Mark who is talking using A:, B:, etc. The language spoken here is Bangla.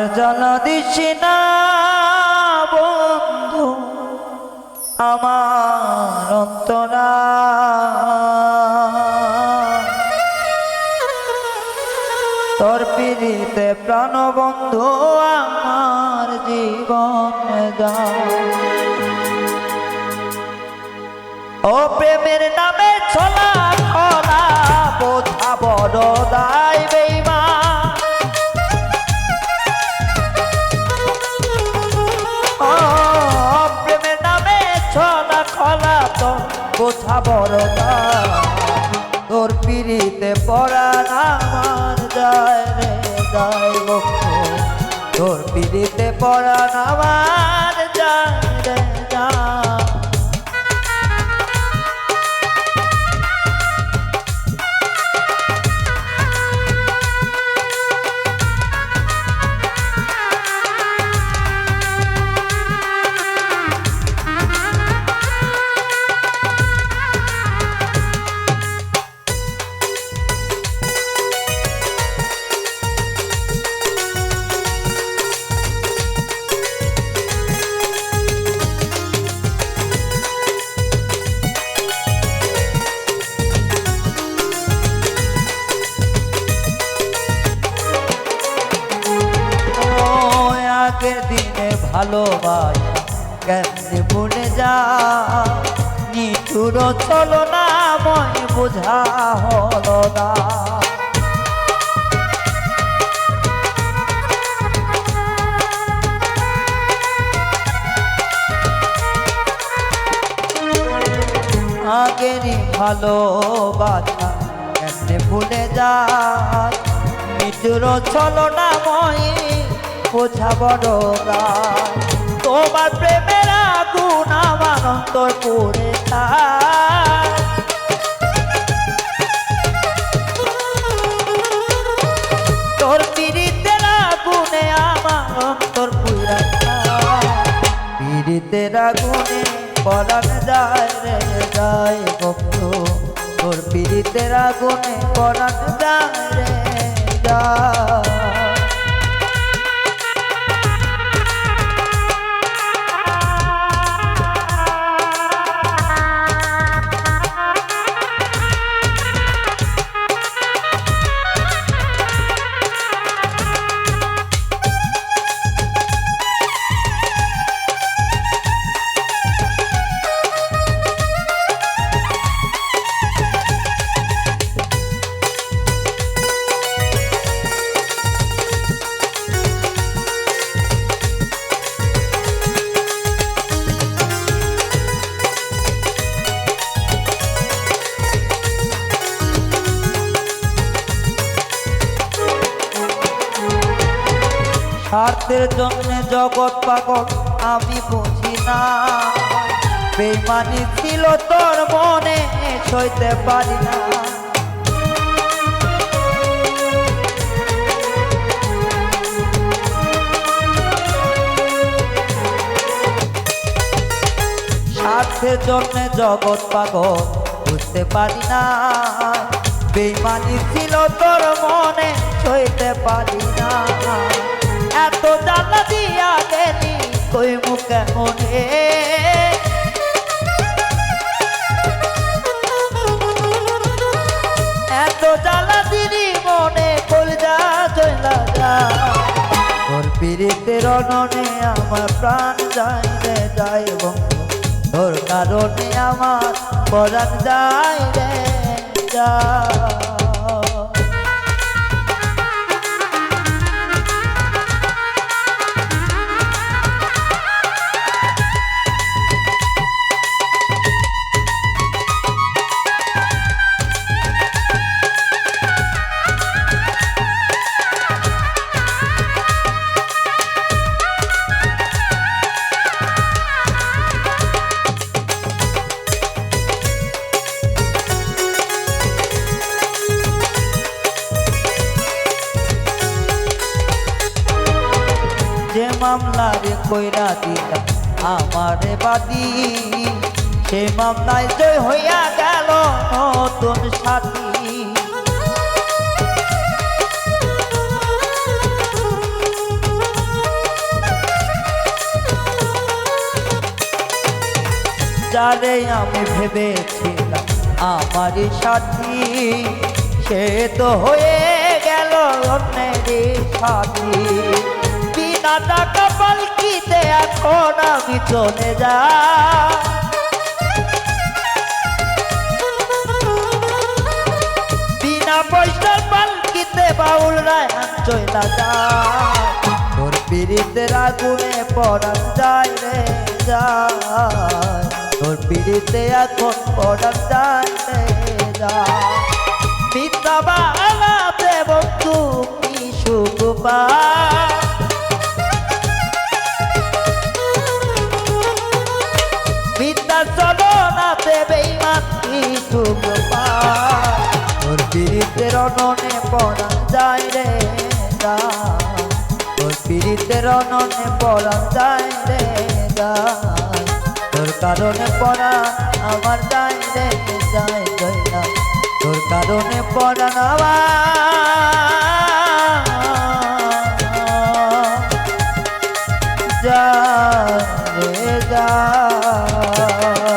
A: আর জ্বালা দিস না বন্ধু আমার অন্তরা, তোর পিড়িতে প্রাণ বন্ধু আমার জীবন যায়। ও প্রেমের নামে ছলা খলা বোঝা বড় দায় বেঈমান, ও প্রেমের নামে ছলা খলা তো বোঝা বড় দায়, তোর পিড়িতে পরাণ আমার যায় রে যায় বন্ধু, তোর পিড়িতে পরাণ আমার যায় রে যায়। আগের দিনে ভালোবাসা কেমনে ভুলে যা, নিঠুর চলো না ময় বোঝা হলো না। আগেরই ভালোবাসা কেমনে ভুলে যা, নিঠুর চলো না ময় বোঝা বড় গায়, তোমার প্রেমের আগুন আমার অন্তর পুড়ে যায়, তোর পিড়িতের আগুনে আমার অন্তর পুড়ে যায়, পিড়িতের আগুনে পরাণ যায় রে যায় বন্ধু, তোর পিড়িতের আগুনে পরাণ যায় রে যায়। স্বার্থের জন্য জগৎ পাগল আমি বুঝি না, বেঈমানি ছিল তোর মনে সইতে পারি না, স্বার্থের জন্য জগৎ পাগল বুঝতে পারি না, বেঈমানি ছিল তোর মনে সইতে পারি না, এত জ্বালা দিয়া গেলি কই মুখে মনে, এত জ্বালা দিলি মনে কলজা জ্বলা যায়, তোর পিড়িতের অননে আমার প্রাণ যায় রে যায় বন্ধু, তোর কারণে আমার পরাণ যায় রে যায়। যে মামলারে কইরা দিলা আমারে বাদী, সে মামলায় জয় হইয়া গেল নতুন সাথী, যারে আমি ভেবেছিলাম আমারই সাথী, সে তো হয়ে গেল অন্যেরই সাথী। বিনা টাকা পালকিতে এখন আমি চলে যাই, বিনা পয়সার পালকিতে বাউল রায়হান চইলা যায়। তোর পীড়িতের আগুনে পড়ান যায় রে যায়, তোর পীড়িতে এখন পড়ান যায় রে যায়। মিথ্যা বানাতে বন্ধু কি সুখ পায়, মিথ্যা চলনাতে বেঈমান কি সুখ পায়। তোর পীড়িতের অননে পড়ান যায় রে যায়, তোর পীড়িতের অননে পড়ান যায় রে যায়। তোর কারণে পড়ান আমার যায় রে যায় যায়, তোর কারণে পড়ান আমার যায় রে যায়।